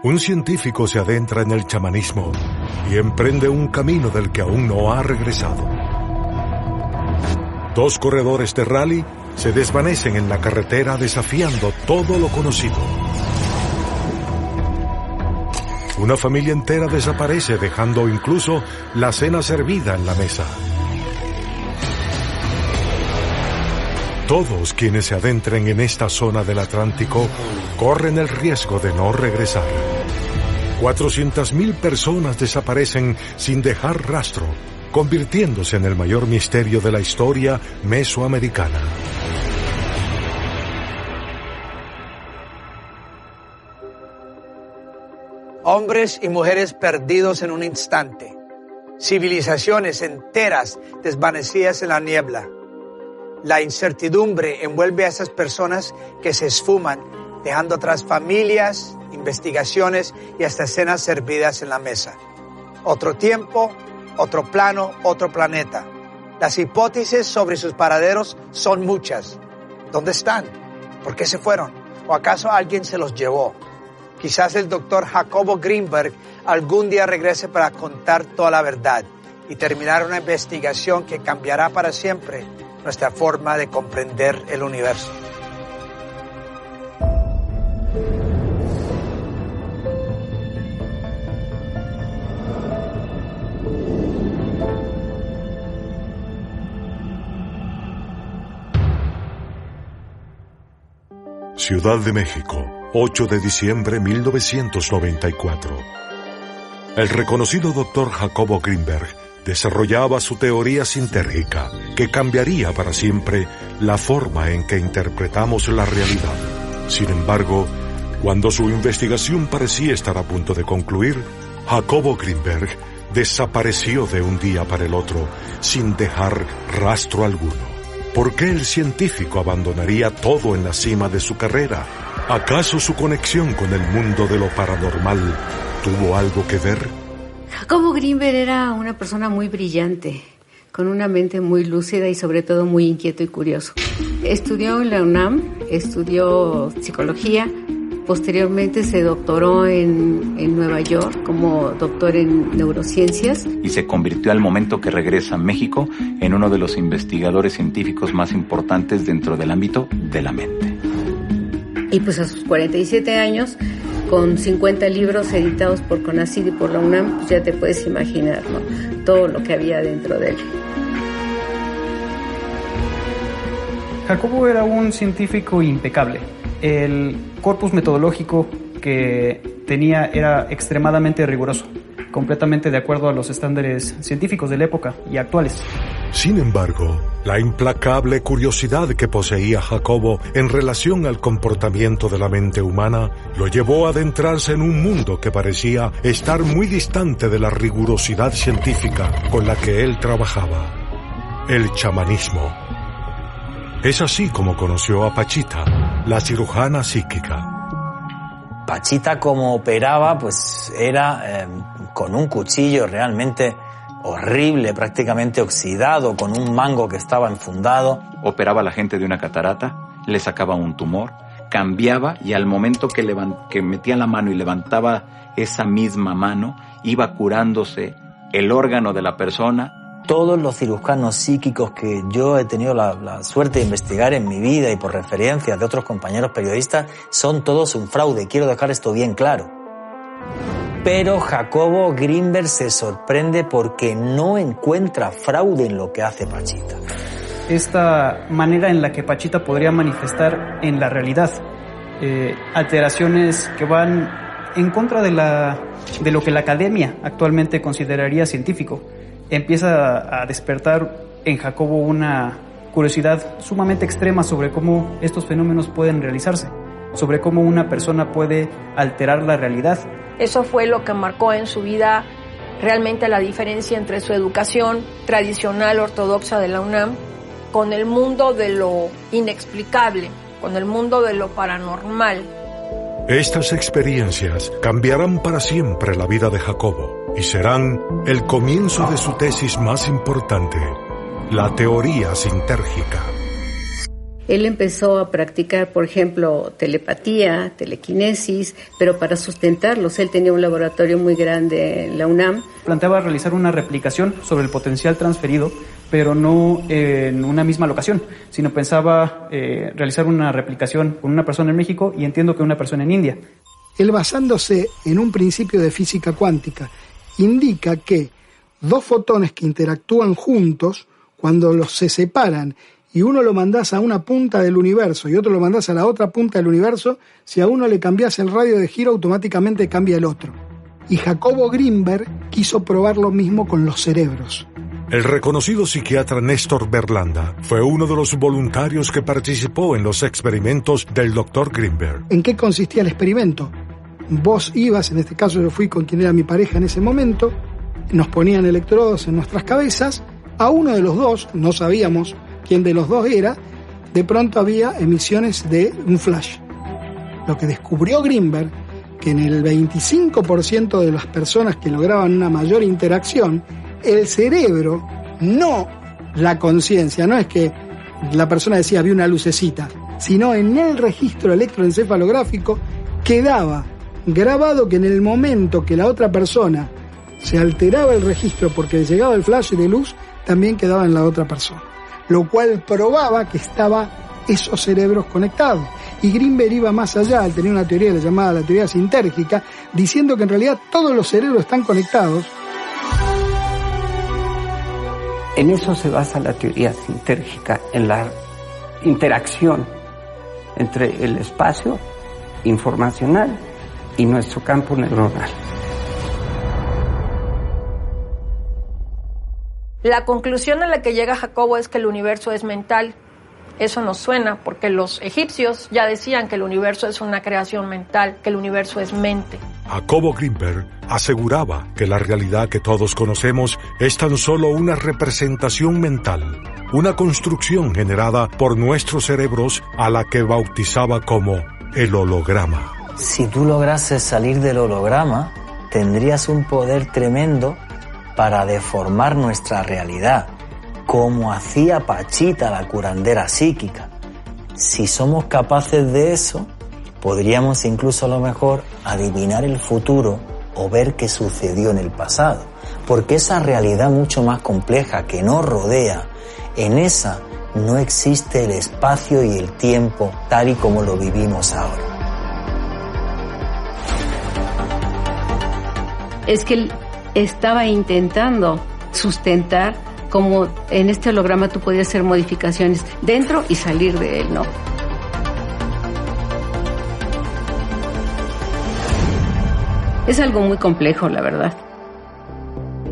un científico se adentra en el chamanismo y emprende un camino del que aún no ha regresado. Dos corredores de rally se desvanecen en la carretera desafiando todo lo conocido. Una familia entera desaparece dejando incluso la cena servida en la mesa. Todos quienes se adentren en esta zona del Atlántico corren el riesgo de no regresar. 400.000 personas desaparecen sin dejar rastro, convirtiéndose en el mayor misterio de la historia mesoamericana. Hombres y mujeres perdidos en un instante. Civilizaciones enteras desvanecidas en la niebla. La incertidumbre envuelve a esas personas que se esfuman, dejando atrás familias, investigaciones y hasta escenas servidas en la mesa. Otro tiempo, otro plano, otro planeta. Las hipótesis sobre sus paraderos son muchas. ¿Dónde están? ¿Por qué se fueron? ¿O acaso alguien se los llevó? Quizás el doctor Jacobo Greenberg algún día regrese para contar toda la verdad y terminar una investigación que cambiará para siempre nuestra forma de comprender el universo. Ciudad de México, 8 de diciembre de 1994. El reconocido doctor Jacobo Greenberg desarrollaba su teoría sintérgica, que cambiaría para siempre la forma en que interpretamos la realidad. Sin embargo, cuando su investigación parecía estar a punto de concluir, Jacobo Greenberg desapareció de un día para el otro, sin dejar rastro alguno. ¿Por qué el científico abandonaría todo en la cima de su carrera? ¿Acaso su conexión con el mundo de lo paranormal tuvo algo que ver? Jacobo Greenberg era una persona muy brillante, con una mente muy lúcida y sobre todo muy inquieto y curioso. Estudió en la UNAM, estudió psicología, posteriormente se doctoró en Nueva York como doctor en neurociencias. Y se convirtió al momento que regresa a México en uno de los investigadores científicos más importantes dentro del ámbito de la mente. Y pues a sus 47 años, con 50 libros editados por CONACYT y por la UNAM, pues ya te puedes imaginar, ¿no?, todo lo que había dentro de él. Jacobo era un científico impecable. El corpus metodológico que tenía era extremadamente riguroso, completamente de acuerdo a los estándares científicos de la época y actuales. Sin embargo, la implacable curiosidad que poseía Jacobo en relación al comportamiento de la mente humana lo llevó a adentrarse en un mundo que parecía estar muy distante de la rigurosidad científica con la que él trabajaba: el chamanismo. Es así como conoció a Pachita, la cirujana psíquica. Pachita, como operaba, pues era con un cuchillo realmente horrible, prácticamente oxidado, con un mango que estaba enfundado. Operaba a la gente de una catarata, le sacaba un tumor, cambiaba y al momento que metía la mano y levantaba esa misma mano, iba curándose el órgano de la persona. Todos los cirujanos psíquicos que yo he tenido la suerte de investigar en mi vida y por referencias de otros compañeros periodistas son todos un fraude. Quiero dejar esto bien claro. Pero Jacobo Greenberg se sorprende porque no encuentra fraude en lo que hace Pachita. Esta manera en la que Pachita podría manifestar en la realidad alteraciones que van en contra de lo que la academia actualmente consideraría científico, empieza a despertar en Jacobo una curiosidad sumamente extrema sobre cómo estos fenómenos pueden realizarse, sobre cómo una persona puede alterar la realidad. Eso fue lo que marcó en su vida realmente la diferencia entre su educación tradicional ortodoxa de la UNAM con el mundo de lo inexplicable, con el mundo de lo paranormal. Estas experiencias cambiarán para siempre la vida de Jacobo y serán el comienzo de su tesis más importante, la teoría sintérgica. Él empezó a practicar, por ejemplo, telepatía, telequinesis, pero para sustentarlos. Él tenía un laboratorio muy grande en la UNAM. Planteaba realizar una replicación sobre el potencial transferido, pero no en una misma locación, sino pensaba realizar una replicación con una persona en México y entiendo que una persona en India. Él, basándose en un principio de física cuántica, indica que dos fotones que interactúan juntos, cuando los se separan y uno lo mandás a una punta del universo y otro lo mandás a la otra punta del universo, si a uno le cambias el radio de giro, automáticamente cambia el otro. Y Jacobo Grinberg quiso probar lo mismo con los cerebros. El reconocido psiquiatra Néstor Berlanda fue uno de los voluntarios que participó en los experimentos del Dr. Grinberg. ¿En qué consistía el experimento? Vos ibas, en este caso yo fui con quien era mi pareja en ese momento, nos ponían electrodos en nuestras cabezas, a uno de los dos, no sabíamos quién de los dos era, de pronto había emisiones de un flash. Lo que descubrió Grinberg, que en el 25% de las personas que lograban una mayor interacción, el cerebro, no la conciencia, no es que la persona decía había una lucecita, sino en el registro electroencefalográfico quedaba grabado que en el momento que la otra persona se alteraba el registro porque llegaba el flash de luz, también quedaba en la otra persona, lo cual probaba que estaban esos cerebros conectados. Y Grinberg iba más allá, él tenía una teoría llamada la teoría sintérgica, diciendo que en realidad todos los cerebros están conectados. En eso se basa la teoría sintérgica, en la interacción entre el espacio informacional y nuestro campo neuronal. La conclusión a la que llega Jacobo es que el universo es mental. Eso nos suena porque los egipcios ya decían que el universo es una creación mental, que el universo es mente. Jacobo Grinberg aseguraba que la realidad que todos conocemos es tan solo una representación mental, una construcción generada por nuestros cerebros a la que bautizaba como el holograma. Si tú lograses salir del holograma, tendrías un poder tremendo para deformar nuestra realidad, como hacía Pachita, la curandera psíquica. Si somos capaces de eso, podríamos incluso a lo mejor adivinar el futuro o ver qué sucedió en el pasado, porque esa realidad mucho más compleja que nos rodea, en esa no existe el espacio y el tiempo tal y como lo vivimos ahora. Es que él estaba intentando sustentar como en este holograma tú podías hacer modificaciones dentro y salir de él, ¿no? Es algo muy complejo, la verdad.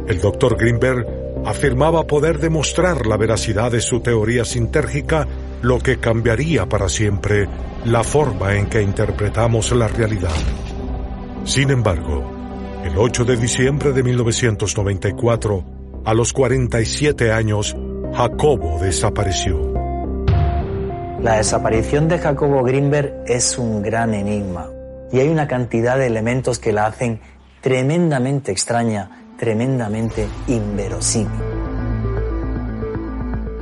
El Dr. Grinberg afirmaba poder demostrar la veracidad de su teoría sintérgica, lo que cambiaría para siempre la forma en que interpretamos la realidad. Sin embargo, el 8 de diciembre de 1994, a los 47 años, Jacobo desapareció. La desaparición de Jacobo Grinberg es un gran enigma y hay una cantidad de elementos que la hacen tremendamente extraña, tremendamente inverosímil.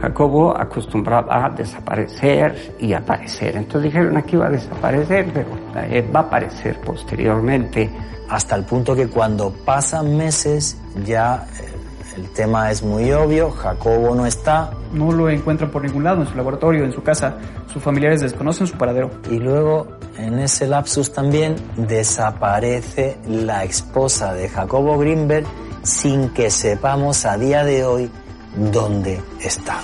Jacobo acostumbraba a desaparecer y aparecer. Entonces dijeron aquí iba a desaparecer, pero va a aparecer posteriormente. Hasta el punto que cuando pasan meses ya el tema es muy obvio, Jacobo no está. No lo encuentran por ningún lado, en su laboratorio, en su casa. Sus familiares desconocen su paradero. Y luego, en ese lapsus también, desaparece la esposa de Jacobo Grinberg sin que sepamos a día de hoy dónde está.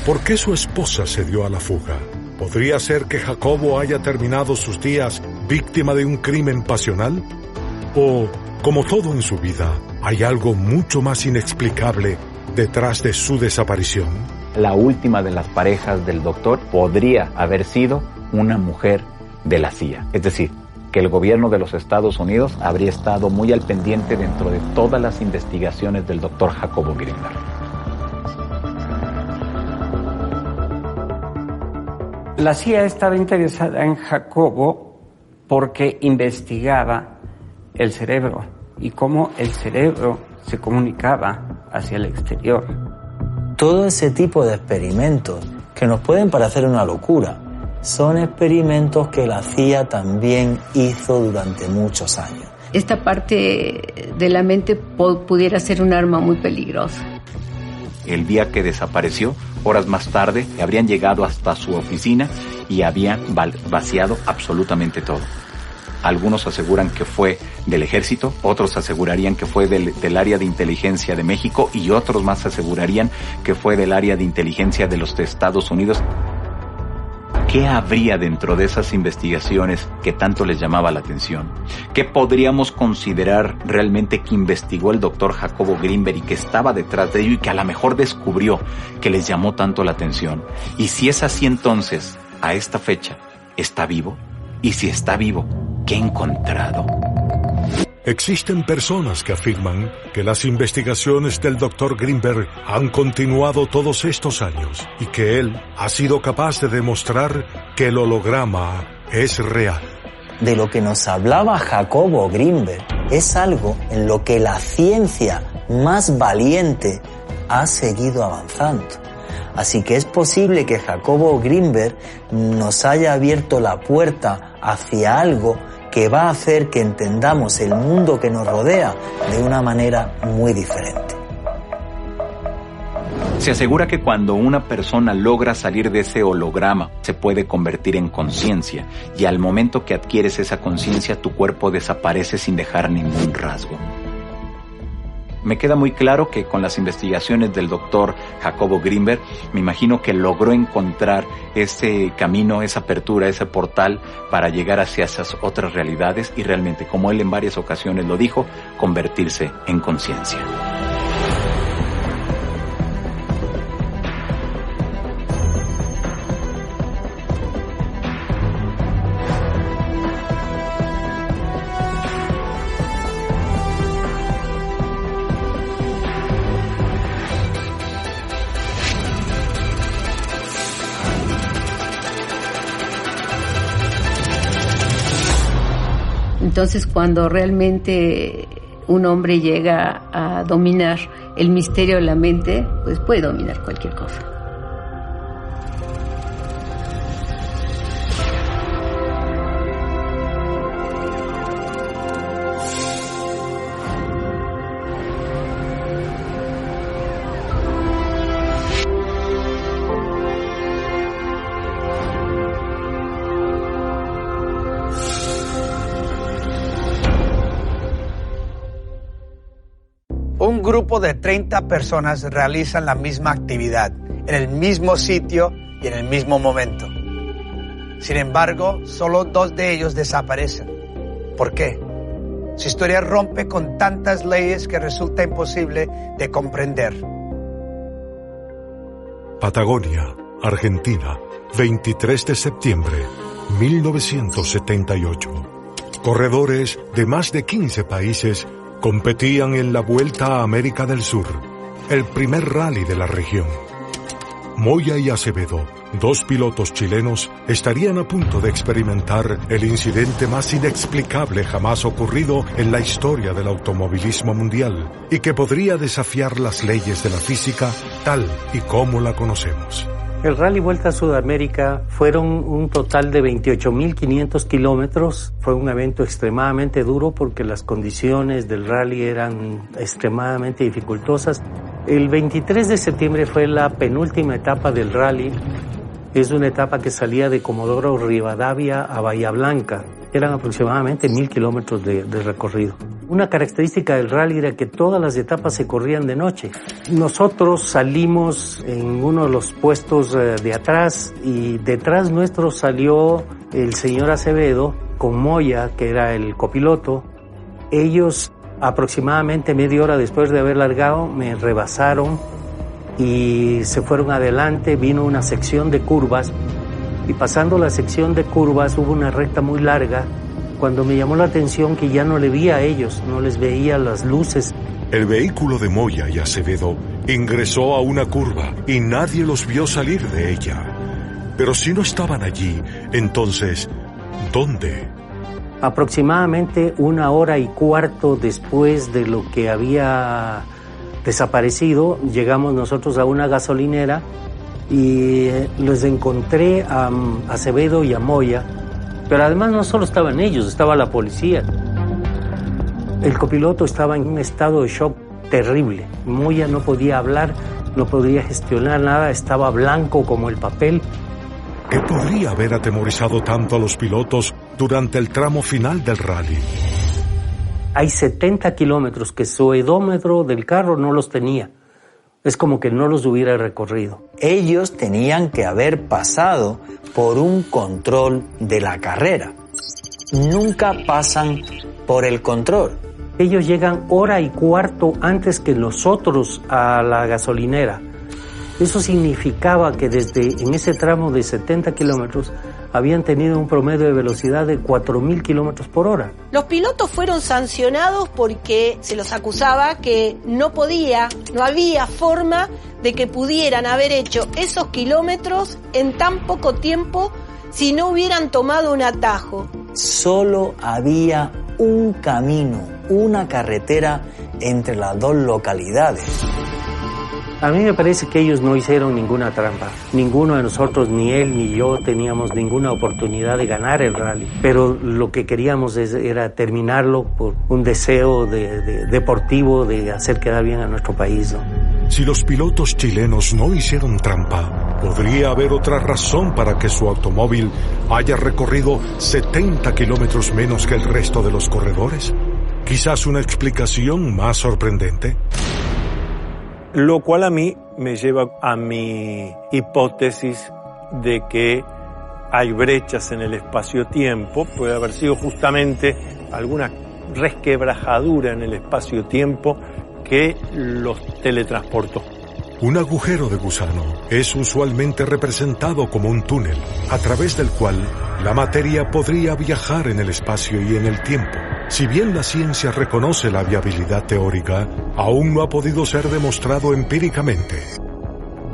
¿Por qué su esposa se dio a la fuga? ¿Podría ser que Jacobo haya terminado sus días víctima de un crimen pasional? ¿O, como todo en su vida, hay algo mucho más inexplicable detrás de su desaparición? La última de las parejas del doctor podría haber sido una mujer de la CIA. Es decir, que el gobierno de los Estados Unidos habría estado muy al pendiente dentro de todas las investigaciones del doctor Jacobo Grinberg. La CIA estaba interesada en Jacobo porque investigaba el cerebro y cómo el cerebro se comunicaba hacia el exterior. Todo ese tipo de experimentos que nos pueden parecer una locura, son experimentos que la CIA también hizo durante muchos años. Esta parte de la mente pudiera ser un arma muy peligrosa. El día que desapareció, horas más tarde, habrían llegado hasta su oficina y habían vaciado absolutamente todo. Algunos aseguran que fue del ejército, otros asegurarían que fue del área de inteligencia de México y otros más asegurarían que fue del área de inteligencia de los Estados Unidos. ¿Qué habría dentro de esas investigaciones que tanto les llamaba la atención? ¿Qué podríamos considerar realmente que investigó el doctor Jacobo Grinberg y que estaba detrás de ello y que a lo mejor descubrió que les llamó tanto la atención? Y si es así, entonces, a esta fecha, ¿está vivo? Y si está vivo, ¿qué ha encontrado? Existen personas que afirman que las investigaciones del Dr. Grinberg han continuado todos estos años y que él ha sido capaz de demostrar que el holograma es real. De lo que nos hablaba Jacobo Grinberg es algo en lo que la ciencia más valiente ha seguido avanzando. Así que es posible que Jacobo Grinberg nos haya abierto la puerta hacia algo que va a hacer que entendamos el mundo que nos rodea de una manera muy diferente. Se asegura que cuando una persona logra salir de ese holograma, se puede convertir en conciencia, y al momento que adquieres esa conciencia, tu cuerpo desaparece sin dejar ningún rasgo. Me queda muy claro que con las investigaciones del doctor Jacobo Grinberg, me imagino que logró encontrar ese camino, esa apertura, ese portal para llegar hacia esas otras realidades y realmente, como él en varias ocasiones lo dijo, convertirse en conciencia. Entonces, cuando realmente un hombre llega a dominar el misterio de la mente, pues puede dominar cualquier cosa. Un grupo de 30 personas realizan la misma actividad, en el mismo sitio y en el mismo momento. Sin embargo, solo 2 de ellos desaparecen. ¿Por qué? Su historia rompe con tantas leyes que resulta imposible de comprender. Patagonia, Argentina, 23 de septiembre, 1978. Corredores de más de 15 países competían en la Vuelta a América del Sur, el primer rally de la región. Moya y Acevedo, 2 pilotos chilenos, estarían a punto de experimentar el incidente más inexplicable jamás ocurrido en la historia del automovilismo mundial y que podría desafiar las leyes de la física tal y como la conocemos. El Rally Vuelta a Sudamérica fueron un total de 28.500 kilómetros. Fue un evento extremadamente duro porque las condiciones del rally eran extremadamente dificultosas. El 23 de septiembre fue la penúltima etapa del rally. Es una etapa que salía de Comodoro Rivadavia a Bahía Blanca. Eran aproximadamente 1.000 kilómetros de recorrido. Una característica del rally era que todas las etapas se corrían de noche. Nosotros salimos en uno de los puestos de atrás y detrás nuestro salió el señor Acevedo con Moya, que era el copiloto. Ellos aproximadamente media hora después de haber largado me rebasaron y se fueron adelante. Vino una sección de curvas y pasando la sección de curvas hubo una recta muy larga cuando me llamó la atención que ya no le vi a ellos, no les veía las luces. El vehículo de Moya y Acevedo ingresó a una curva y nadie los vio salir de ella. Pero si no estaban allí, entonces, ¿dónde? Aproximadamente 1 hora y cuarto después de lo que había desaparecido, llegamos nosotros a una gasolinera y les encontré a Acevedo y a Moya, pero además no solo estaban ellos, estaba la policía. El copiloto estaba en un estado de shock terrible. Moya no podía hablar, no podía gestionar nada, estaba blanco como el papel. ¿Qué podría haber atemorizado tanto a los pilotos durante el tramo final del rally? Hay 70 kilómetros que su odómetro del carro no los tenía. Es como que no los hubiera recorrido. Ellos tenían que haber pasado por un control de la carrera. Nunca pasan por el control. Ellos llegan hora y cuarto antes que nosotros a la gasolinera. Eso significaba que en ese tramo de 70 kilómetros habían tenido un promedio de velocidad de 4.000 kilómetros por hora. Los pilotos fueron sancionados porque se los acusaba que no había forma de que pudieran haber hecho esos kilómetros en tan poco tiempo si no hubieran tomado un atajo. Solo había un camino, una carretera entre las dos localidades. A mí me parece que ellos no hicieron ninguna trampa. Ninguno de nosotros, ni él ni yo, teníamos ninguna oportunidad de ganar el rally. Pero lo que queríamos era terminarlo por un deseo deportivo de hacer quedar bien a nuestro país, ¿no? Si los pilotos chilenos no hicieron trampa, ¿podría haber otra razón para que su automóvil haya recorrido 70 kilómetros menos que el resto de los corredores? ¿Quizás una explicación más sorprendente? Lo cual a mí me lleva a mi hipótesis de que hay brechas en el espacio-tiempo. Puede haber sido justamente alguna resquebrajadura en el espacio-tiempo que los teletransportó. Un agujero de gusano es usualmente representado como un túnel a través del cual la materia podría viajar en el espacio y en el tiempo. Si bien la ciencia reconoce la viabilidad teórica, aún no ha podido ser demostrado empíricamente.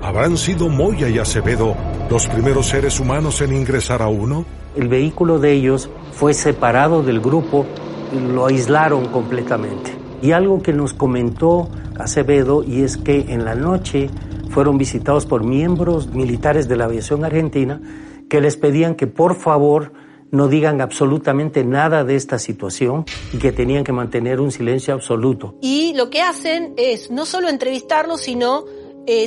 ¿Habrán sido Moya y Acevedo los primeros seres humanos en ingresar a uno? El vehículo de ellos fue separado del grupo y lo aislaron completamente. Y algo que nos comentó Acevedo, y es que en la noche fueron visitados por miembros militares de la aviación argentina que les pedían que por favor no digan absolutamente nada de esta situación y que tenían que mantener un silencio absoluto. Y lo que hacen es no solo entrevistarlos, sino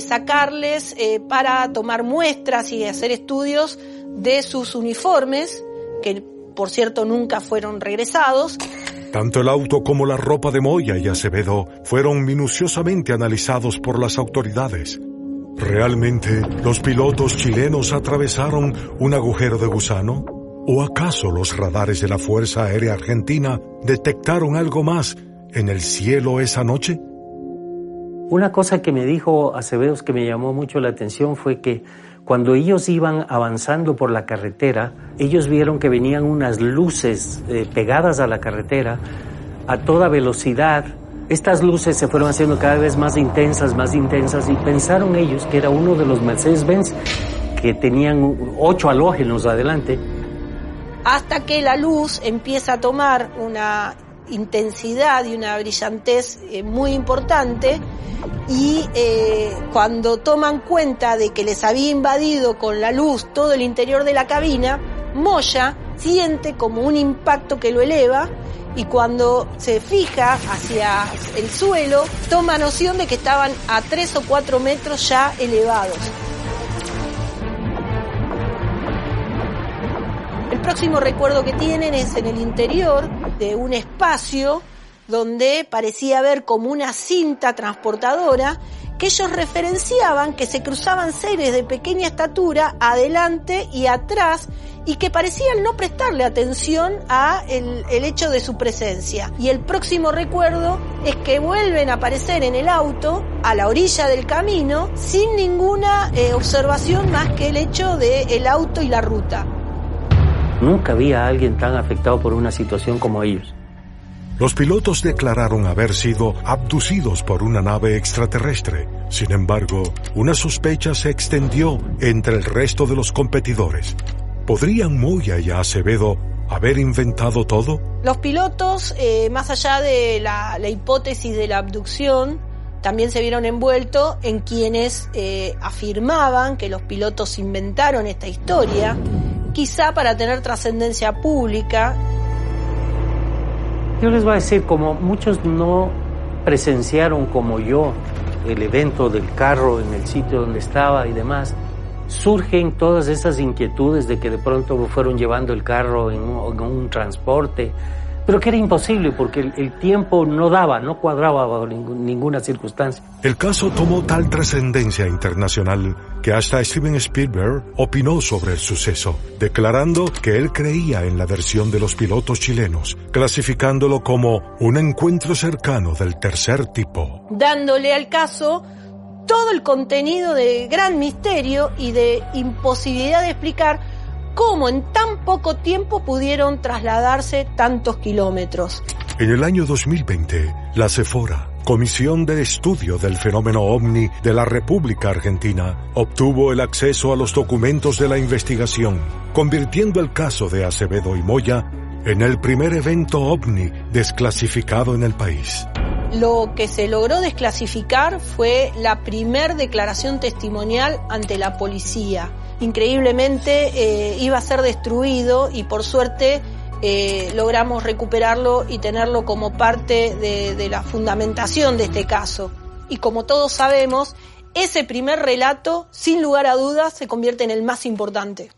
sacarles para tomar muestras y hacer estudios de sus uniformes, que por cierto nunca fueron regresados. Tanto el auto como la ropa de Moya y Acevedo fueron minuciosamente analizados por las autoridades. ¿Realmente los pilotos chilenos atravesaron un agujero de gusano? ¿O acaso los radares de la Fuerza Aérea Argentina detectaron algo más en el cielo esa noche? Una cosa que me dijo Acevedo que me llamó mucho la atención fue que cuando ellos iban avanzando por la carretera, ellos vieron que venían unas luces pegadas a la carretera a toda velocidad. Estas luces se fueron haciendo cada vez más intensas y pensaron ellos que era uno de los Mercedes-Benz que tenían 8 halógenos adelante. Hasta que la luz empieza a tomar una intensidad y una brillantez muy importante y cuando toman cuenta de que les había invadido con la luz todo el interior de la cabina, Moya siente como un impacto que lo eleva y cuando se fija hacia el suelo toma noción de que estaban a 3 o 4 metros ya elevados. El próximo recuerdo que tienen es en el interior de un espacio donde parecía haber como una cinta transportadora que ellos referenciaban que se cruzaban seres de pequeña estatura adelante y atrás y que parecían no prestarle atención a el hecho de su presencia. Y el próximo recuerdo es que vuelven a aparecer en el auto a la orilla del camino sin ninguna observación más que el hecho del auto y la ruta. Nunca había alguien tan afectado por una situación como ellos. Los pilotos declararon haber sido abducidos por una nave extraterrestre. Sin embargo, una sospecha se extendió entre el resto de los competidores. ¿Podrían Moya y Acevedo haber inventado todo? Los pilotos, más allá de la hipótesis de la abducción, también se vieron envueltos en quienes afirmaban que los pilotos inventaron esta historia, quizá para tener trascendencia pública. Yo les voy a decir, como muchos no presenciaron como yo el evento del carro en el sitio donde estaba y demás, surgen todas esas inquietudes de que de pronto fueron llevando el carro en un transporte, pero que era imposible porque el tiempo no daba, no cuadraba bajo ninguna circunstancia. El caso tomó tal trascendencia internacional que hasta Steven Spielberg opinó sobre el suceso, declarando que él creía en la versión de los pilotos chilenos, clasificándolo como un encuentro cercano del tercer tipo. Dándole al caso todo el contenido de gran misterio y de imposibilidad de explicar cómo en tan poco tiempo pudieron trasladarse tantos kilómetros. En el año 2020, la CEFORA, Comisión de Estudio del Fenómeno OVNI de la República Argentina, obtuvo el acceso a los documentos de la investigación, convirtiendo el caso de Acevedo y Moya en el primer evento OVNI desclasificado en el país. Lo que se logró desclasificar fue la primer declaración testimonial ante la policía. Increíblemente iba a ser destruido y por suerte logramos recuperarlo y tenerlo como parte de la fundamentación de este caso. Y como todos sabemos, ese primer relato, sin lugar a dudas, se convierte en el más importante.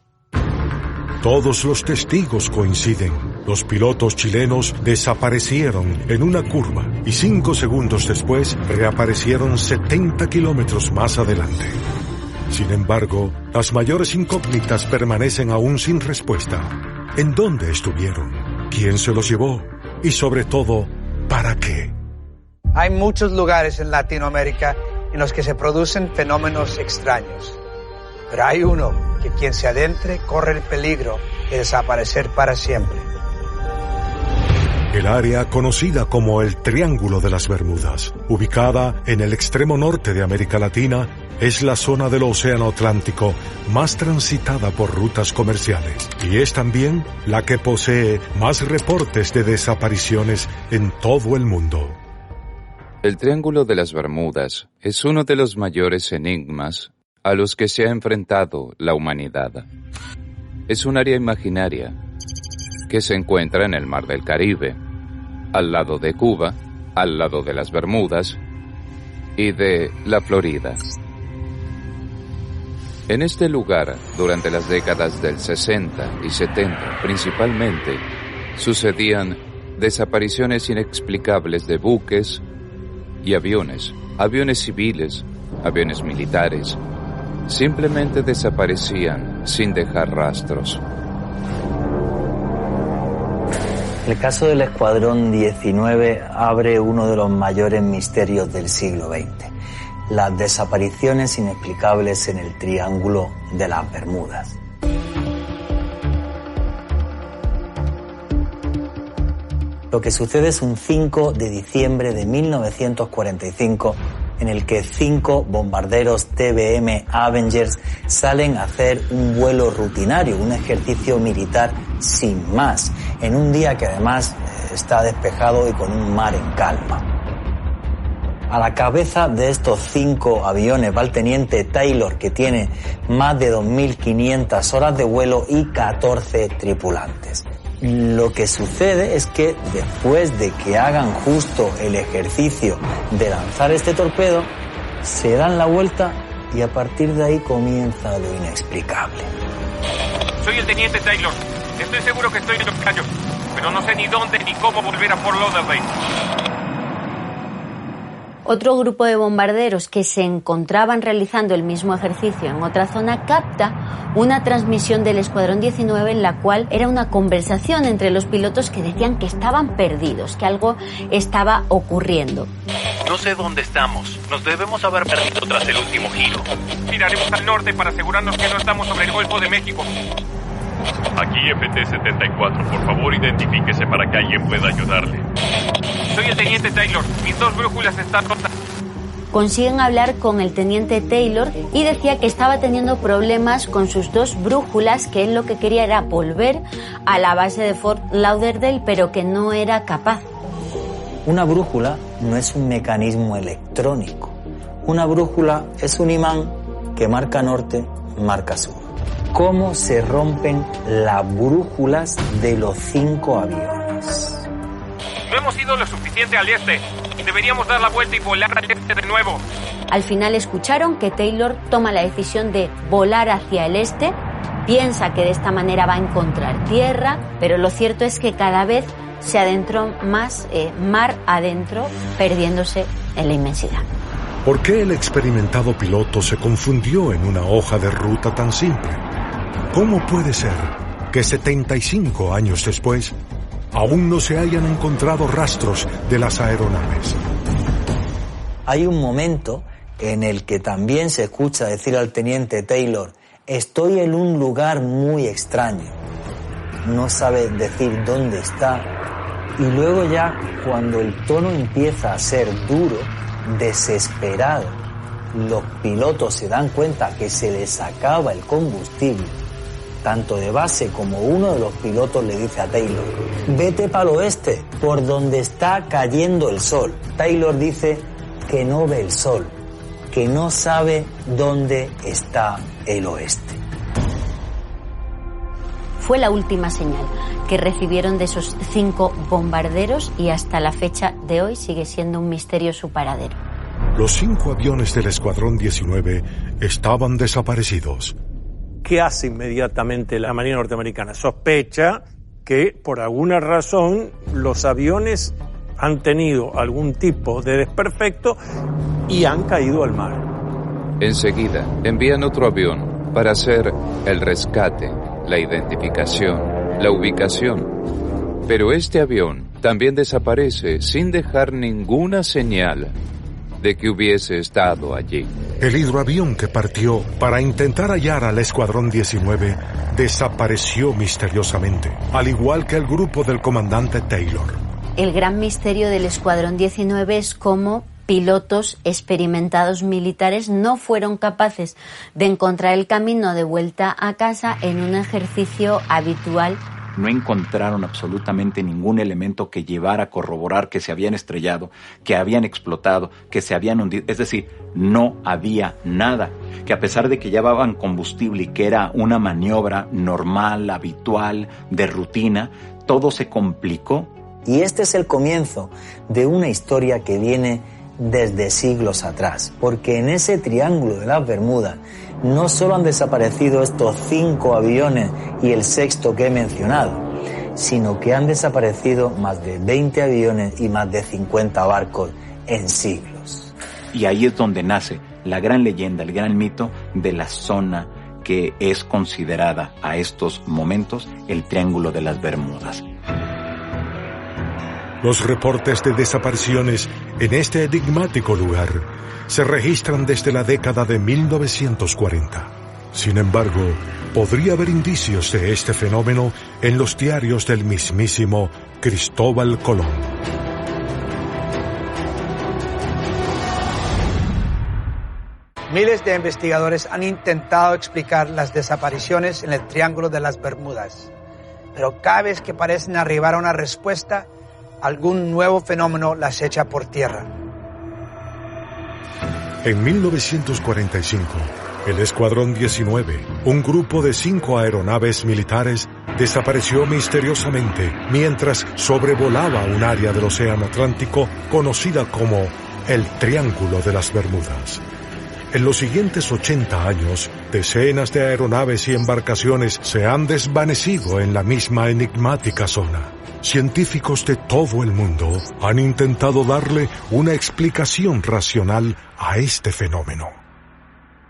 Todos los testigos coinciden. Los pilotos chilenos desaparecieron en una curva y 5 segundos después reaparecieron 70 kilómetros más adelante. Sin embargo, las mayores incógnitas permanecen aún sin respuesta. ¿En dónde estuvieron? ¿Quién se los llevó? Y sobre todo, ¿para qué? Hay muchos lugares en Latinoamérica en los que se producen fenómenos extraños. Pero hay uno que quien se adentre corre el peligro de desaparecer para siempre. El área conocida como el Triángulo de las Bermudas, ubicada en el extremo norte de América Latina, es la zona del Océano Atlántico más transitada por rutas comerciales y es también la que posee más reportes de desapariciones en todo el mundo. El Triángulo de las Bermudas es uno de los mayores enigmas a los que se ha enfrentado la humanidad. Es un área imaginaria que se encuentra en el Mar del Caribe, al lado de Cuba, al lado de las Bermudas y de la Florida. En este lugar, durante las décadas del 60 y 70 principalmente, sucedían desapariciones inexplicables de buques y aviones civiles, aviones militares. Simplemente desaparecían sin dejar rastros. El caso del Escuadrón 19 abre uno de los mayores misterios del siglo XX. Las desapariciones inexplicables en el Triángulo de las Bermudas. Lo que sucede es un 5 de diciembre de 1945, en el que 5 bombarderos TBM Avengers salen a hacer un vuelo rutinario, un ejercicio militar sin más, en un día que además está despejado y con un mar en calma. A la cabeza de estos 5 aviones va el teniente Taylor, que tiene más de 2.500 horas de vuelo y 14 tripulantes. Lo que sucede es que después de que hagan justo el ejercicio de lanzar este torpedo, se dan la vuelta y a partir de ahí comienza lo inexplicable. Soy el teniente Taylor. Estoy seguro que estoy en los callos, pero no sé ni dónde ni cómo volver a Fort Lauderdale. Otro grupo de bombarderos que se encontraban realizando el mismo ejercicio en otra zona capta una transmisión del Escuadrón 19 en la cual era una conversación entre los pilotos que decían que estaban perdidos, que algo estaba ocurriendo. No sé dónde estamos. Nos debemos haber perdido tras el último giro. Miraremos al norte para asegurarnos que no estamos sobre el Golfo de México. Aquí FT-74, por favor identifíquese para que alguien pueda ayudarle. Soy el teniente Taylor, mis 2 brújulas están rotas. Consiguen hablar con el teniente Taylor y decía que estaba teniendo problemas con sus 2 brújulas, que él lo que quería era volver a la base de Fort Lauderdale, pero que no era capaz. Una brújula no es un mecanismo electrónico. Una brújula es un imán que marca norte, marca sur. ¿Cómo se rompen las brújulas de los 5 aviones? No hemos ido lo suficiente al este. Deberíamos dar la vuelta y volar al este de nuevo. Al final escucharon que Taylor toma la decisión de volar hacia el este, piensa que de esta manera va a encontrar tierra, pero lo cierto es que cada vez se adentró más mar adentro, perdiéndose en la inmensidad. ¿Por qué el experimentado piloto se confundió en una hoja de ruta tan simple? ¿Cómo puede ser que 75 años después aún no se hayan encontrado rastros de las aeronaves? Hay un momento en el que también se escucha decir al teniente Taylor: estoy en un lugar muy extraño. No sabe decir dónde está. Y luego ya, cuando el tono empieza a ser duro, desesperado, los pilotos se dan cuenta que se les acaba el combustible. Tanto de base como uno de los pilotos le dice a Taylor: vete para el oeste, por donde está cayendo el sol. Taylor dice que no ve el sol, que no sabe dónde está el oeste. Fue la última señal que recibieron de esos 5 bombarderos y hasta la fecha de hoy sigue siendo un misterio su paradero. Los 5 aviones del Escuadrón 19 estaban desaparecidos. ¿Qué hace inmediatamente la Marina norteamericana? Sospecha que por alguna razón los aviones han tenido algún tipo de desperfecto y han caído al mar. Enseguida envían otro avión para hacer el rescate, la identificación, la ubicación. Pero este avión también desaparece sin dejar ninguna señal de que hubiese estado allí. El hidroavión que partió para intentar hallar al Escuadrón 19 desapareció misteriosamente, al igual que el grupo del comandante Taylor. El gran misterio del Escuadrón 19 es cómo pilotos experimentados militares no fueron capaces de encontrar el camino de vuelta a casa en un ejercicio habitual. No encontraron absolutamente ningún elemento que llevara a corroborar que se habían estrellado, que habían explotado, que se habían hundido. Es decir, no había nada. Que a pesar de que llevaban combustible y que era una maniobra normal, habitual, de rutina, todo se complicó. Y este es el comienzo de una historia que viene desde siglos atrás, porque en ese triángulo de las Bermudas no solo han desaparecido estos 5 aviones y el 6º que he mencionado, sino que han desaparecido más de 20 aviones y más de 50 barcos en siglos. Y ahí es donde nace la gran leyenda, el gran mito de la zona que es considerada a estos momentos el Triángulo de las Bermudas. Los reportes de desapariciones en este enigmático lugar se registran desde la década de 1940. Sin embargo, podría haber indicios de este fenómeno en los diarios del mismísimo Cristóbal Colón. Miles de investigadores han intentado explicar las desapariciones en el Triángulo de las Bermudas, pero cada vez que parecen arribar a una respuesta, algún nuevo fenómeno las echa por tierra. En 1945, el Escuadrón 19, un grupo de 5 aeronaves militares, desapareció misteriosamente mientras sobrevolaba un área del Océano Atlántico conocida como el Triángulo de las Bermudas. En los siguientes 80 años, decenas de aeronaves y embarcaciones se han desvanecido en la misma enigmática zona. Científicos de todo el mundo han intentado darle una explicación racional a este fenómeno.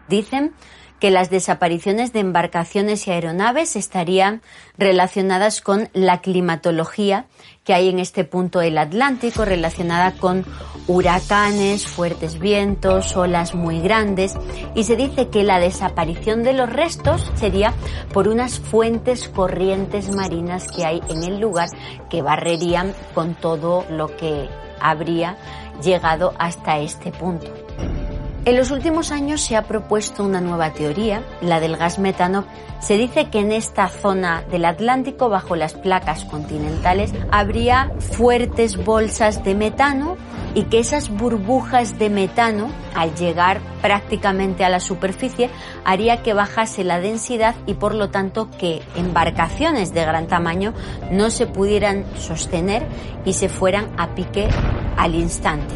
Dicen que las desapariciones de embarcaciones y aeronaves estarían relacionadas con la climatología que hay en este punto del Atlántico, relacionada con huracanes, fuertes vientos, olas muy grandes, y se dice que la desaparición de los restos sería por unas fuentes corrientes marinas que hay en el lugar que barrerían con todo lo que habría llegado hasta este punto. En los últimos años se ha propuesto una nueva teoría, la del gas metano. Se dice que en esta zona del Atlántico, bajo las placas continentales, habría fuertes bolsas de metano y que esas burbujas de metano, al llegar prácticamente a la superficie, haría que bajase la densidad y por lo tanto que embarcaciones de gran tamaño no se pudieran sostener y se fueran a pique al instante.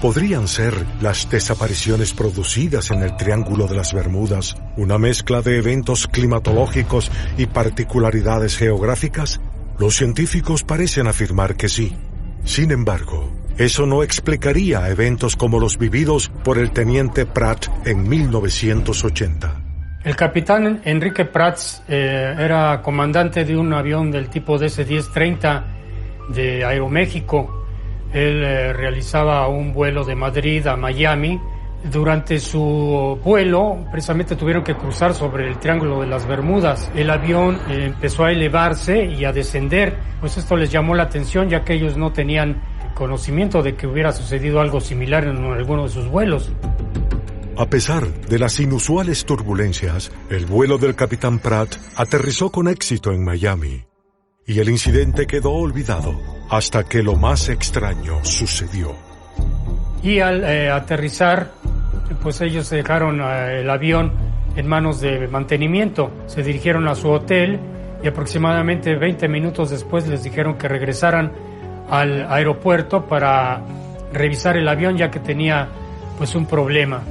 ¿Podrían ser las desapariciones producidas en el Triángulo de las Bermudas una mezcla de eventos climatológicos y particularidades geográficas? Los científicos parecen afirmar que sí. Sin embargo, eso no explicaría eventos como los vividos por el teniente Pratt en 1980. El capitán Enrique Prats era comandante de un avión del tipo DC-1030 de Aeroméxico. Él realizaba un vuelo de Madrid a Miami. Durante su vuelo, precisamente tuvieron que cruzar sobre el Triángulo de las Bermudas. El avión empezó a elevarse y a descender. Pues esto les llamó la atención, ya que ellos no tenían conocimiento de que hubiera sucedido algo similar en alguno de sus vuelos. A pesar de las inusuales turbulencias, el vuelo del capitán Pratt aterrizó con éxito en Miami. Y el incidente quedó olvidado hasta que lo más extraño sucedió. Y al aterrizar, pues ellos dejaron el avión en manos de mantenimiento. Se dirigieron a su hotel y aproximadamente 20 minutos después les dijeron que regresaran al aeropuerto para revisar el avión, ya que tenía pues un problema.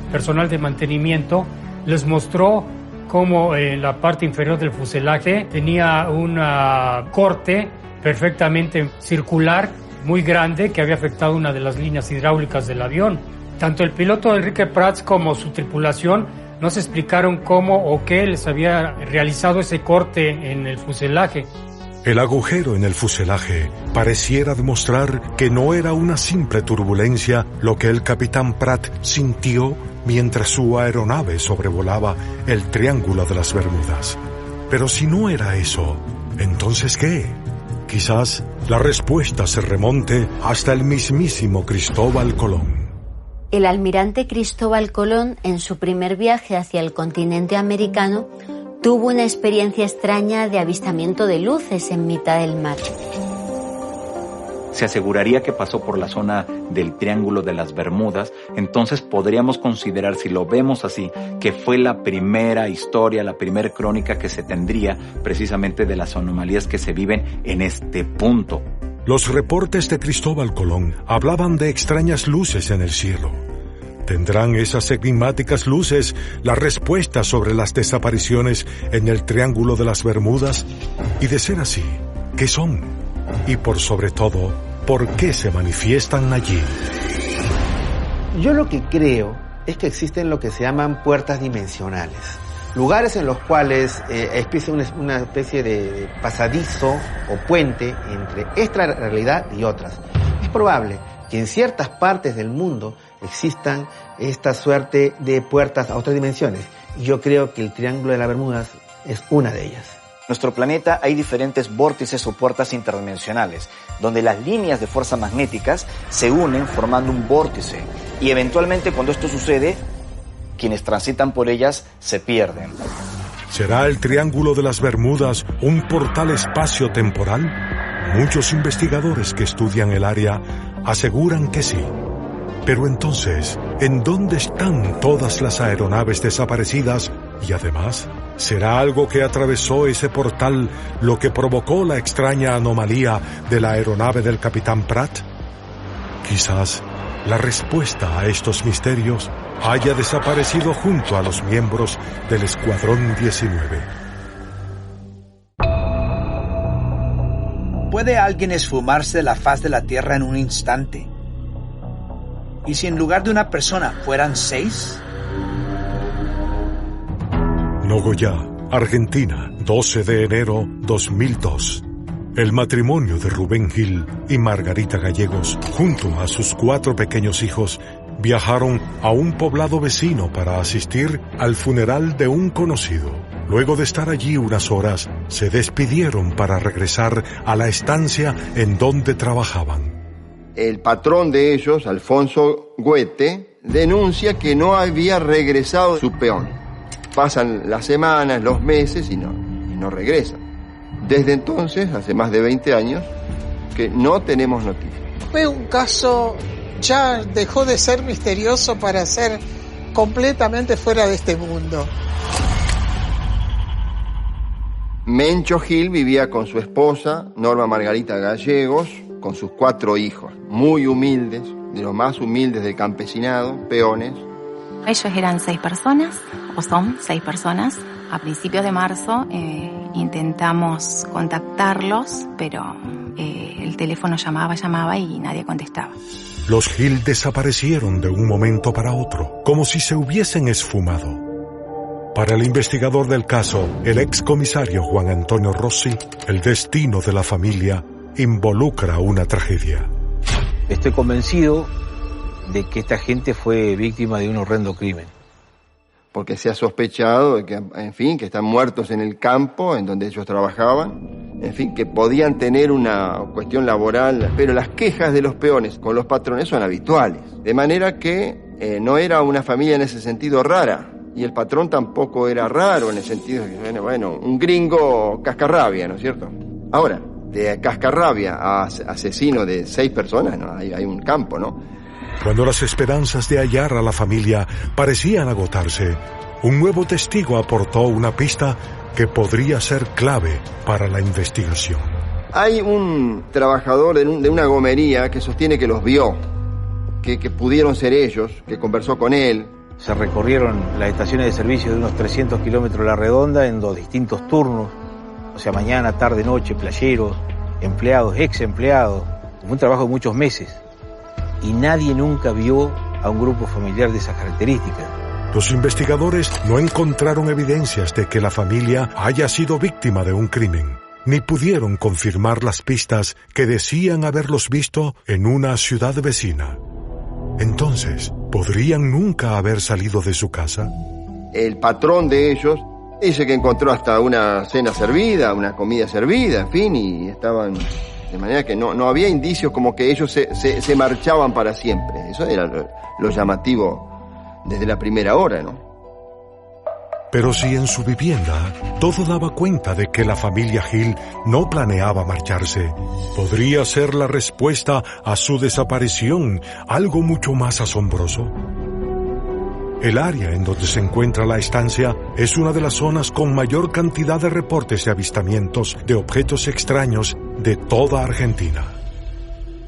Personal de mantenimiento les mostró cómo en la parte inferior del fuselaje tenía un corte perfectamente circular, muy grande, que había afectado una de las líneas hidráulicas del avión. Tanto el piloto Enrique Prats como su tripulación no se explicaron cómo o qué les había realizado ese corte en el fuselaje. El agujero en el fuselaje pareciera demostrar que no era una simple turbulencia lo que el capitán Pratt sintió mientras su aeronave sobrevolaba el Triángulo de las Bermudas. Pero si no era eso, ¿entonces qué? Quizás la respuesta se remonte hasta el mismísimo Cristóbal Colón. El almirante Cristóbal Colón, en su primer viaje hacia el continente americano, tuvo una experiencia extraña de avistamiento de luces en mitad del mar. Se aseguraría que pasó por la zona del Triángulo de las Bermudas, entonces podríamos considerar, si lo vemos así, que fue la primera historia, la primera crónica que se tendría precisamente de las anomalías que se viven en este punto. Los reportes de Cristóbal Colón hablaban de extrañas luces en el cielo. ¿Tendrán esas enigmáticas luces la respuesta sobre las desapariciones en el Triángulo de las Bermudas? Y de ser así, ¿qué son? Y por sobre todo, ¿por qué se manifiestan allí? Yo lo que creo es que existen lo que se llaman puertas dimensionales. Lugares en los cuales existe una especie de pasadizo o puente entre esta realidad y otras. Es probable que en ciertas partes del mundo existan esta suerte de puertas a otras dimensiones. Y yo creo que el Triángulo de las Bermudas es una de ellas. En nuestro planeta hay diferentes vórtices o puertas interdimensionales, donde las líneas de fuerza magnéticas se unen formando un vórtice. Y eventualmente, cuando esto sucede, quienes transitan por ellas se pierden. ¿Será el Triángulo de las Bermudas un portal espacio-temporal? Muchos investigadores que estudian el área aseguran que sí. Pero entonces, ¿en dónde están todas las aeronaves desaparecidas? Y además, ¿será algo que atravesó ese portal lo que provocó la extraña anomalía de la aeronave del capitán Pratt? Quizás la respuesta a estos misterios haya desaparecido junto a los miembros del Escuadrón 19. ¿Puede alguien esfumarse de la faz de la Tierra en un instante? ¿Y si en lugar de una persona fueran 6? Nogoyá, Argentina, 12 de enero 2002. El matrimonio de Rubén Gil y Margarita Gallegos, junto a sus 4 pequeños hijos, viajaron a un poblado vecino para asistir al funeral de un conocido. Luego de estar allí unas horas, se despidieron para regresar a la estancia en donde trabajaban. El patrón de ellos, Alfonso Goethe, denuncia que no había regresado su peón. Pasan las semanas, los meses y no regresa. Desde entonces, hace más de 20 años, que no tenemos noticias. Fue un caso, ya dejó de ser misterioso para ser completamente fuera de este mundo. Mencho Gil vivía con su esposa, Norma Margarita Gallegos, con sus 4 hijos, muy humildes, de los más humildes del campesinado, peones. Ellos eran 6 personas, o son 6 personas. A principios de marzo intentamos contactarlos, pero el teléfono llamaba y nadie contestaba. Los Gil desaparecieron de un momento para otro, como si se hubiesen esfumado. Para el investigador del caso, el excomisario Juan Antonio Rossi, el destino de la familia involucra una tragedia. Estoy convencido de que esta gente fue víctima de un horrendo crimen. Porque se ha sospechado de que, en fin, que están muertos en el campo en donde ellos trabajaban, en fin, que podían tener una cuestión laboral, pero las quejas de los peones con los patrones son habituales. De manera que no era una familia en ese sentido rara. Y el patrón tampoco era raro en el sentido de que, bueno, un gringo cascarrabia, ¿no es cierto? Ahora, de cascarrabia a asesino de 6 personas, ¿no? Hay un campo, ¿no? Cuando las esperanzas de hallar a la familia parecían agotarse, un nuevo testigo aportó una pista que podría ser clave para la investigación. Hay un trabajador de una gomería que sostiene que los vio, que pudieron ser ellos, que conversó con él. Se recorrieron las estaciones de servicio de unos 300 kilómetros a la redonda en 2 distintos turnos, o sea, mañana, tarde, noche, playeros, empleados, ex empleados. Fue un trabajo de muchos meses y nadie nunca vio a un grupo familiar de esas características. Los investigadores no encontraron evidencias de que la familia haya sido víctima de un crimen, ni pudieron confirmar las pistas que decían haberlos visto en una ciudad vecina. Entonces, ¿podrían nunca haber salido de su casa? El patrón de ellos dice que encontró hasta una cena servida, una comida servida, en fin, y estaban... De manera que no había indicios como que ellos se marchaban para siempre. Eso era lo llamativo desde la primera hora, ¿no? Pero si en su vivienda todo daba cuenta de que la familia Gil no planeaba marcharse, ¿podría ser la respuesta a su desaparición algo mucho más asombroso? El área en donde se encuentra la estancia es una de las zonas con mayor cantidad de reportes de avistamientos de objetos extraños de toda Argentina.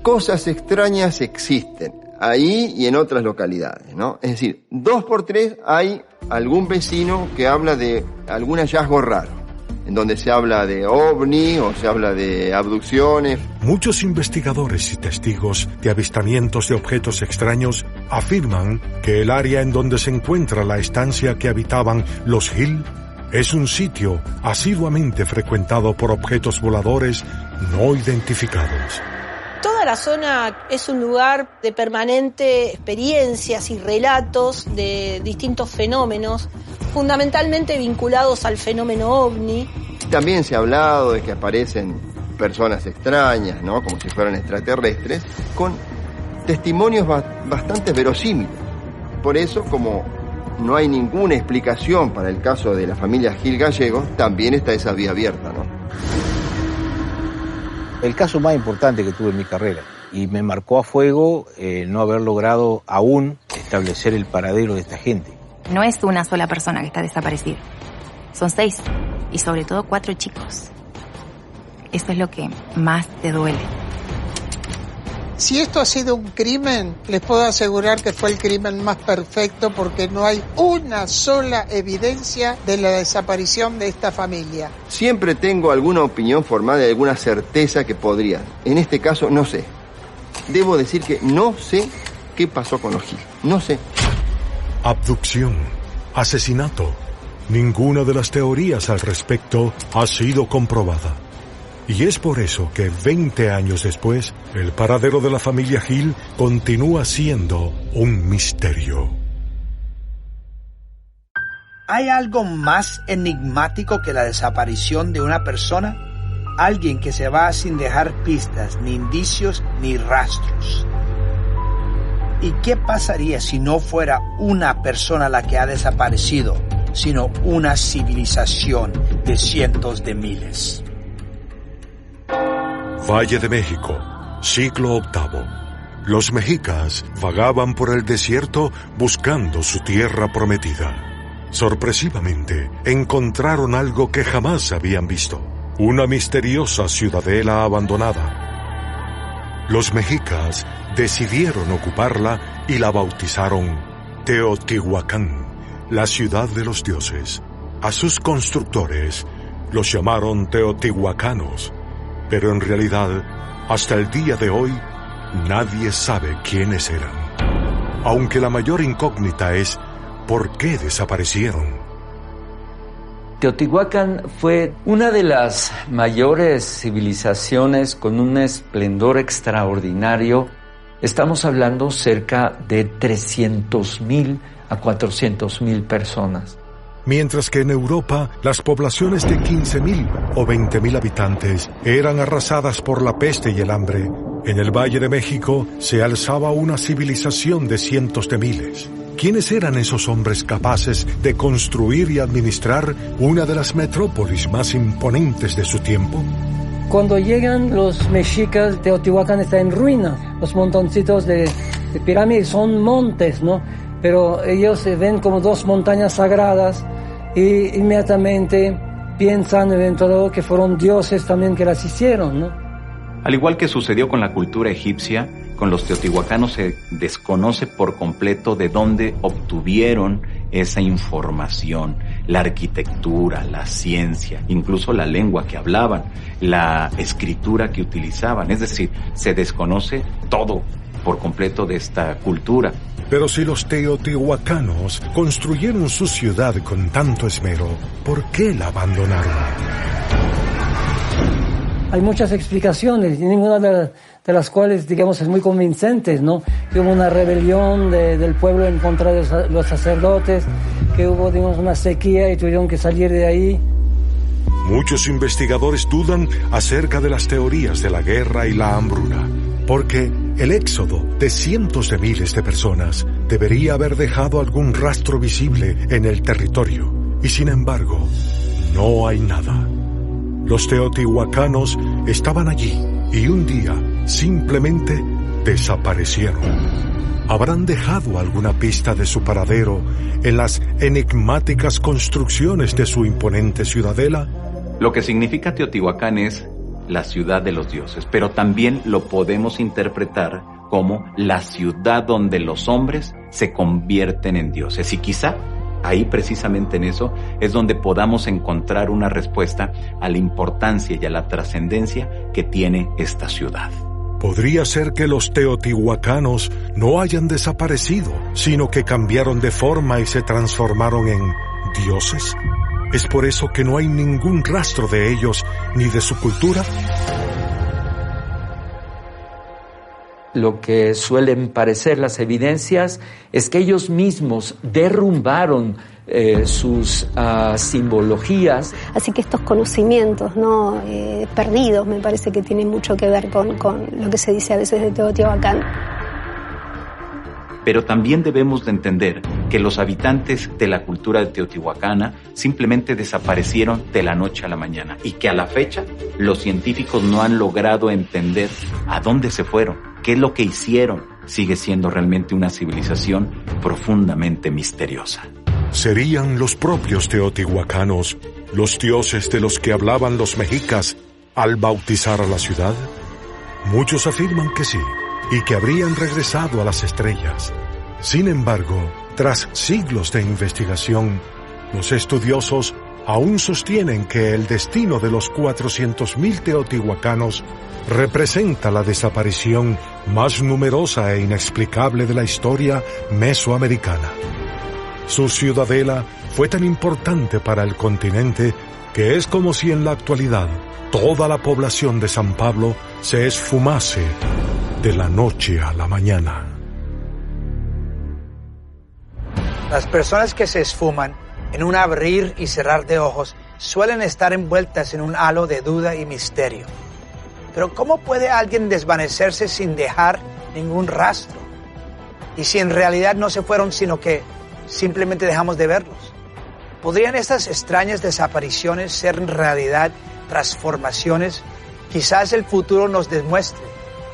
Cosas extrañas existen ahí y en otras localidades, ¿no? Es decir, 2 por 3 hay algún vecino que habla de algún hallazgo raro, en donde se habla de ovni o se habla de abducciones. Muchos investigadores y testigos de avistamientos de objetos extraños afirman que el área en donde se encuentra la estancia que habitaban los Gil es un sitio asiduamente frecuentado por objetos voladores no identificados. Toda la zona es un lugar de permanente experiencias y relatos de distintos fenómenos, fundamentalmente vinculados al fenómeno ovni. También se ha hablado de que aparecen personas extrañas, ¿no? Como si fueran extraterrestres, con testimonios bastante verosímiles. Por eso, como no hay ninguna explicación para el caso de la familia Gil Gallegos, también está esa vía abierta, ¿no? El caso más importante que tuve en mi carrera, y me marcó a fuego no haber logrado aún establecer el paradero de esta gente. No es una sola persona que está desaparecida. Son 6, y sobre todo 4 chicos. Eso es lo que más te duele. Si esto ha sido un crimen, les puedo asegurar que fue el crimen más perfecto porque no hay una sola evidencia de la desaparición de esta familia. Siempre tengo alguna opinión formada y alguna certeza que podría. En este caso, no sé. Debo decir que no sé qué pasó con los Gil. No sé. Abducción, asesinato. Ninguna de las teorías al respecto ha sido comprobada. Y es por eso que 20 años después, el paradero de la familia Gil continúa siendo un misterio. ¿Hay algo más enigmático que la desaparición de una persona? alguien que se va sin dejar pistas, ni indicios, ni rastros. ¿Y qué pasaría si no fuera una persona la que ha desaparecido, sino una civilización de cientos de miles? Valle de México, siglo VIII. Los mexicas vagaban por el desierto buscando su tierra prometida. Sorpresivamente, encontraron algo que jamás habían visto: una misteriosa ciudadela abandonada. Los mexicas decidieron ocuparla y la bautizaron Teotihuacán, la ciudad de los dioses. A sus constructores los llamaron teotihuacanos, pero en realidad, hasta el día de hoy, nadie sabe quiénes eran. Aunque la mayor incógnita es ¿por qué desaparecieron? Teotihuacán fue una de las mayores civilizaciones con un esplendor extraordinario. Estamos hablando cerca de 300,000 a 400,000 personas. Mientras que en Europa las poblaciones de 15,000 o 20,000 habitantes eran arrasadas por la peste y el hambre, en el Valle de México se alzaba una civilización de cientos de miles. ¿Quiénes eran esos hombres capaces de construir y administrar una de las metrópolis más imponentes de su tiempo? Cuando llegan los mexicas, Teotihuacán está en ruinas. Los montoncitos de pirámides son montes, ¿no? Pero ellos se ven como dos montañas sagradas y inmediatamente piensan eventualmente que fueron dioses también que las hicieron, ¿no? Al igual que sucedió con la cultura egipcia, con los teotihuacanos se desconoce por completo de dónde obtuvieron esa información, la arquitectura, la ciencia, incluso la lengua que hablaban, la escritura que utilizaban. Es decir, se desconoce todo por completo de esta cultura. Pero si los teotihuacanos construyeron su ciudad con tanto esmero, ¿por qué la abandonaron? Hay muchas explicaciones y ninguna de las cuales, digamos, es muy convincente, ¿no? Que hubo una rebelión del pueblo en contra de los sacerdotes, que hubo, digamos, una sequía y tuvieron que salir de ahí. Muchos investigadores dudan acerca de las teorías de la guerra y la hambruna, porque el éxodo de cientos de miles de personas debería haber dejado algún rastro visible en el territorio, y sin embargo, no hay nada. Los teotihuacanos estaban allí y un día simplemente desaparecieron. ¿Habrán dejado alguna pista de su paradero en las enigmáticas construcciones de su imponente ciudadela? Lo que significa Teotihuacán es la ciudad de los dioses, pero también lo podemos interpretar como la ciudad donde los hombres se convierten en dioses. Y quizá ahí precisamente en eso es donde podamos encontrar una respuesta a la importancia y a la trascendencia que tiene esta ciudad. ¿Podría ser que los teotihuacanos no hayan desaparecido, sino que cambiaron de forma y se transformaron en dioses? ¿Es por eso que no hay ningún rastro de ellos ni de su cultura? Lo que suelen parecer las evidencias es que ellos mismos derrumbaron sus simbologías. Así que estos conocimientos no perdidos me parece que tienen mucho que ver con lo que se dice a veces de Teotihuacán. Pero también debemos de entender que los habitantes de la cultura de Teotihuacana simplemente desaparecieron de la noche a la mañana y que a la fecha los científicos no han logrado entender a dónde se fueron, qué es lo que hicieron. Sigue siendo realmente una civilización profundamente misteriosa. ¿Serían los propios teotihuacanos los dioses de los que hablaban los mexicas al bautizar a la ciudad? Muchos afirman que sí, y que habrían regresado a las estrellas. Sin embargo, tras siglos de investigación, los estudiosos aún sostienen que el destino de los 400,000 teotihuacanos representa la desaparición más numerosa e inexplicable de la historia mesoamericana. Su ciudadela fue tan importante para el continente que es como si en la actualidad toda la población de San Pablo se esfumase de la noche a la mañana. Las personas que se esfuman en un abrir y cerrar de ojos suelen estar envueltas en un halo de duda y misterio. Pero ¿cómo puede alguien desvanecerse sin dejar ningún rastro? Y si en realidad no se fueron, sino que simplemente dejamos de verlos. ¿Podrían estas extrañas desapariciones ser en realidad transformaciones? Quizás el futuro nos demuestre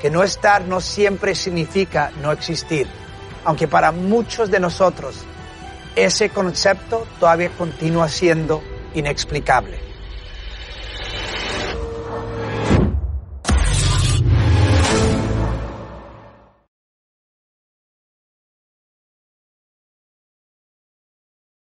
que no estar no siempre significa no existir, aunque para muchos de nosotros ese concepto todavía continúa siendo inexplicable.